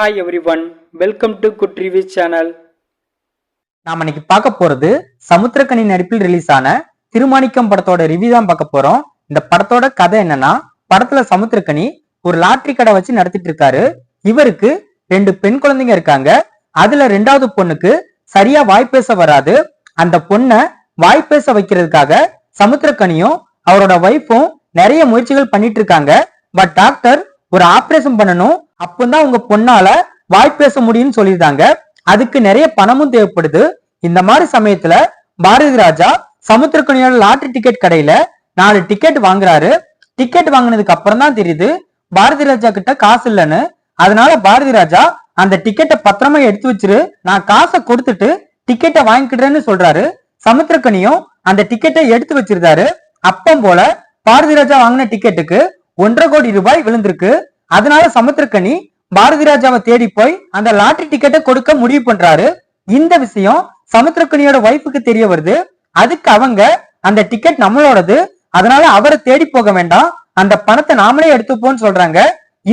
Hi everyone, welcome to Good Reviews channel. நாம இன்னைக்கு பார்க்க போறது சமுத்திரக்கனி நடிப்பில் ரிலீஸ் ஆன திருமாணிக்கம் படத்தோட ரிவ்யூ தான் பார்க்க போறோம். இந்த படத்தோட கதை என்னன்னா, படத்துல சமுத்திரக்கனி ஒரு லாட்டரி கடை வச்சு நடத்திட்டு இருக்காரு. இவருக்கு 2 பெண் குழந்தைங்க இருக்காங்க. அதுல 2வது பொண்ணுக்கு சரியா வாய் பேச வராது. அந்த பொண்ணை வாய் பேச வைக்கிறதுக்காக சமுத்திரக்கனியும் அவரோட வைஃபும் நிறைய முயற்சிகள் பண்ணிட்டு இருக்காங்க. பட் டாக்டர் ஒரு ஆபரேஷன் பண்ணணும், அப்பதான் உங்க பொண்ணால வாய் பேச முடியும்னு சொல்லியிருந்தாங்க. அதுக்கு நிறைய பணமும் தேவைப்படுது. இந்த மாதிரி சமயத்துல பாரதி ராஜா சமுத்திரக்கனியோட லாட்டரி டிக்கெட் கடையில 4 டிக்கெட் வாங்குறாரு. டிக்கெட் வாங்கினதுக்கு அப்புறம் தான் தெரியுது பாரதி ராஜா கிட்ட காசு இல்லைன்னு. அதனால பாரதி ராஜா அந்த டிக்கெட்டை பத்திரமா எடுத்து வச்சிரு, நான் காசை கொடுத்துட்டு டிக்கெட்டை வாங்கிக்கிட்டேன்னு சொல்றாரு. சமுத்திரக்கனியும் அந்த டிக்கெட்டை எடுத்து வச்சிருந்தாரு. அப்பம் போல பாரதி ராஜா வாங்கின டிக்கெட்டுக்கு 1.5 கோடி ரூபாய் விழுந்திருக்கு. அதனால சமுத்திரக்கனி பாரதி ராஜாவை தேடி போய் அந்த லாட்டரி டிக்கெட்டை கொடுக்க முடிவு பண்றாரு. இந்த விஷயம் சமுத்திரக்கனியோட வைஃபுக்கு தெரிய வருது. அதுக்கு அவங்க அந்த டிக்கெட் நம்மளோடது, அதனால அவரை தேடி போக வேண்டாம், அந்த பணத்தை நாமளே எடுத்துப்போம்னு சொல்றாங்க.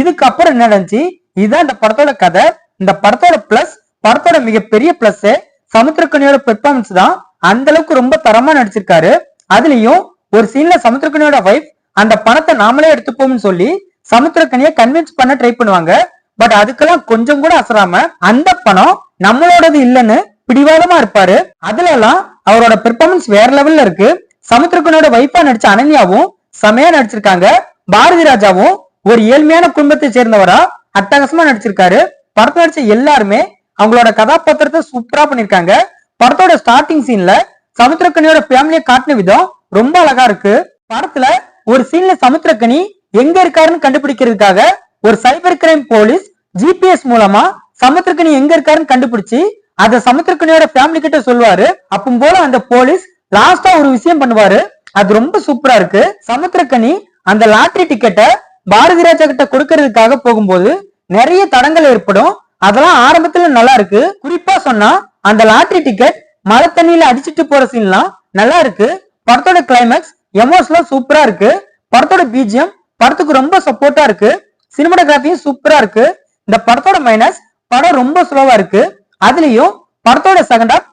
இதுக்கப்புறம் என்ன நடந்துச்சு, இதுதான் இந்த படத்தோட கதை. இந்த படத்தோட பிளஸ், படத்தோட மிகப்பெரிய பிளஸ் சமுத்திரக்கனியோட பெர்ஃபார்மன்ஸ் தான். அந்த அளவுக்கு ரொம்ப தரமா நடிச்சிருக்காரு. அதுலயும் ஒரு சீன்ல சமுத்திரக்கனியோட வைஃப் அந்த பணத்தை நாமளே எடுத்துப்போம்னு சொல்லி சமுத்திரக்கனியை கன்வின்ஸ் பண்ண ட்ரை பண்ணுவாங்க. பட் அதுக்கெல்லாம் கொஞ்சம் கூட அசராம அந்த பணம் நம்மளோடது இல்லைன்னு பிடிவாதமா இருப்பாரு. அதுல எல்லாம் அவரோட பெர்ஃபார்மன்ஸ் வேற லெவல்ல இருக்கு. சமுத்திரக்கனியோட வைஃபா நடிச்ச அனன்யாவும் செமையா நடிச்சிருக்காங்க. பாரதி ராஜாவும் ஒரு ஏழ்மையான குடும்பத்தை சேர்ந்தவரா அட்டகாசமா நடிச்சிருக்காரு. படத்தை நடிச்ச எல்லாருமே அவங்களோட கதாபாத்திரத்தை சூப்பரா பண்ணிருக்காங்க. படத்தோட ஸ்டார்டிங் சீன்ல சமுத்திரக்கனியோட ஃபேமிலியை காட்டின விதம் ரொம்ப அழகா இருக்கு. படத்துல ஒரு சீன்ல சமுத்திரக்கனி எங்க இருக்காருன்னு கண்டுபிடிக்கிறதுக்காக ஒரு சைபர் கிரைம் போலீஸ் ஜிபிஎஸ் மூலமா சமுத்திரக்கனி எங்க இருக்காருன்னு கண்டுபிடிச்சு அத சமுத்திரக்கனியோட ஃபேமிலி கிட்ட சொல்லுவாரு. அப்பவும் போல அந்த போலீஸ் லாஸ்டா ஒரு விஷயம் பண்ணுவாரு, அது ரொம்ப சூப்பரா இருக்கு. சமுத்திரக்கனி அந்த லாட்டரி டிக்கெட்டை பாரதி ராஜா கிட்ட கொடுக்கறதுக்காக போகும்போது நிறைய தடங்கள் ஏற்படும். அதெல்லாம் ஆரம்பத்துல நல்லா இருக்கு. குறிப்பா சொன்னா அந்த லாட்டரி டிக்கெட் மழை தண்ணியில அடிச்சிட்டு போற சீன்லாம் நல்லா இருக்கு. படத்தோட கிளைமேக்ஸ் எமோஷனலா சூப்பரா இருக்கு. படத்தோட பிஜிஎம் படத்துக்கு ரொம்ப சப்போர்ட்டா இருக்கு. சினிமாட்டோகிராஃபியும் சூப்பரா இருக்கு. இந்த படத்தோட மைனஸ், படம் ரொம்ப ஸ்லோவா இருக்கு. அதுலயும் படத்தோட செகண்ட் ஹாஃப்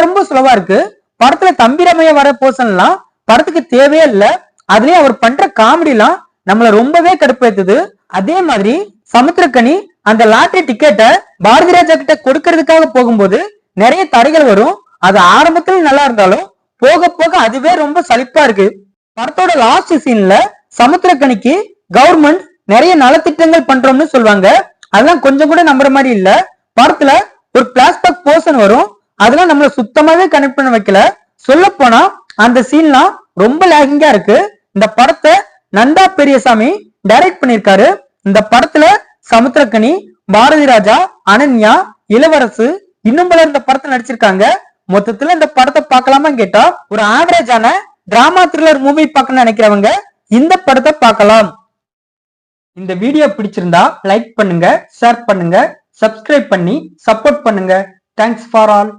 ரொம்ப ஸ்லோவா இருக்கு. படத்துல தம்பி ரமைய வர போர்ஷன் எல்லாம் படத்துக்கு தேவையே இல்ல. அதுலயும் அவர் பண்ற காமெடி எல்லாம் நம்மள ரொம்பவே கடுப்பேத்துது. அதே மாதிரி சமுத்திரக்கனி அந்த லாட்டரி டிக்கெட்டை பாரதி ராஜா கிட்ட கொடுக்கறதுக்காக போகும்போது நிறைய தடைகள் வரும். அது ஆரம்பத்துல நல்லா இருந்தாலும் போக போக அதுவே ரொம்ப சலிப்பா இருக்கு. படத்தோட லாஸ்ட் சீன்ல சமுத்திரக்கனிக்கு கவர்மெண்ட் நிறைய நலத்திட்டங்கள் பண்றோம்னு சொல்லுவாங்க. அதெல்லாம் கொஞ்சம் கூட நம்புற மாதிரி இல்ல. படத்துல ஒரு பிளாஷ்பேக் போர்ஷன் வரும், அதெல்லாம் நம்மள சுத்தமாவே கனெக்ட் பண்ண வைக்கல. சொல்ல போனா அந்த சீன்லாம் ரொம்ப லேகிங்கா இருக்கு. இந்த படத்தை நந்தா பெரியசாமி டைரக்ட் பண்ணிருக்காரு. இந்த படத்துல சமுத்திரக்கனி, பாரதி ராஜா, அனன்யா, இளவரசு இன்னும் பலர் இந்த படத்தை நடிச்சிருக்காங்க. மொத்தத்துல இந்த படத்தை பார்க்கலாமா கேட்டா, ஒரு ஆவரேஜான டிராமா த்ரில்லர் மூவி பார்க்கணும்னு நினைக்கிறவங்க இந்த படத்தை பார்க்கலாம். இந்த வீடியோ பிடிச்சிருந்தா லைக் பண்ணுங்க, ஷேர் பண்ணுங்க, சப்ஸ்கிரைப் பண்ணி சப்போர்ட் பண்ணுங்க. Thanks for all.